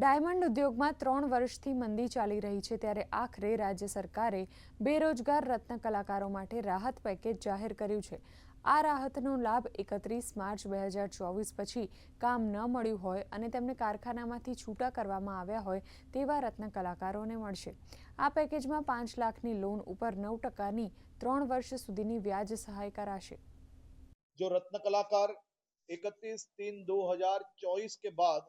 Diamond ઉદ્યોગમાં 3 વર્ષથી મંદી ચાલી રહી છે, ત્યારે આખરે રાજ્ય સરકારે બેરોજગાર રત્ન કલાકારો માટે રાહત પેકેજ જાહેર કર્યું છે। આ રાહતનો લાભ 31 માર્ચ 2024 પછી કામ ન મળ્યું હોય અને તેમને કારખાનામાંથી છૂટા કરવામાં આવ્યા હોય તેવા રત્ન કલાકારોને મળશે। આ પેકેજમાં 5 લાખની લોન ઉપર 9%ની 3 વર્ષ સુધીની વ્યાજ સહાય કરાશે। जो रत्न कलाकार 31/3/2024 के बाद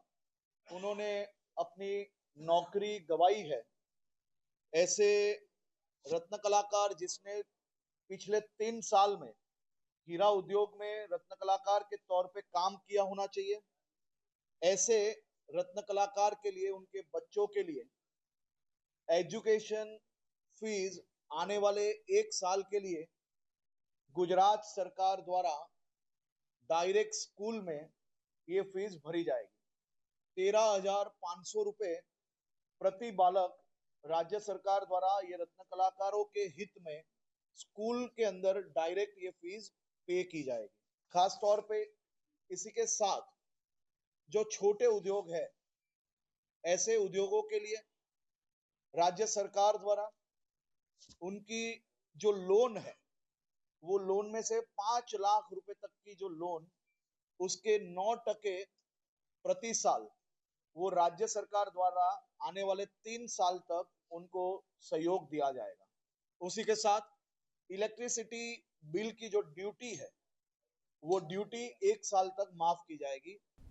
उन्होंने अपनी नौकरी गंवाई है, ऐसे रत्न कलाकार जिसने पिछले 3 साल में हीरा उद्योग में रत्न कलाकार के तौर पे काम किया होना चाहिए। ऐसे रत्न कलाकार के लिए, उनके बच्चों के लिए एजुकेशन फीस आने वाले 1 साल के लिए गुजरात सरकार द्वारा डायरेक्ट स्कूल में ये फीस भरी जाएगी। 13,500 रुपए प्रति बालक राज्य सरकार द्वारा ये रत्न कलाकारों के हित में स्कूल के अंदर डायरेक्ट ये फीस पे की जाएगी। खास तौर पे इसी के साथ जो छोटे उद्योग है, ऐसे उद्योगों के लिए राज्य सरकार द्वारा उनकी जो लोन है, वो लोन में से 5 लाख रुपए तक की जो लोन, उसके 9% प्रति साल वो राज्य सरकार द्वारा आने वाले 3 साल तक उनको सहयोग दिया जाएगा। उसी के साथ इलेक्ट्रिसिटी बिल की जो ड्यूटी है, वो ड्यूटी 1 साल तक माफ की जाएगी।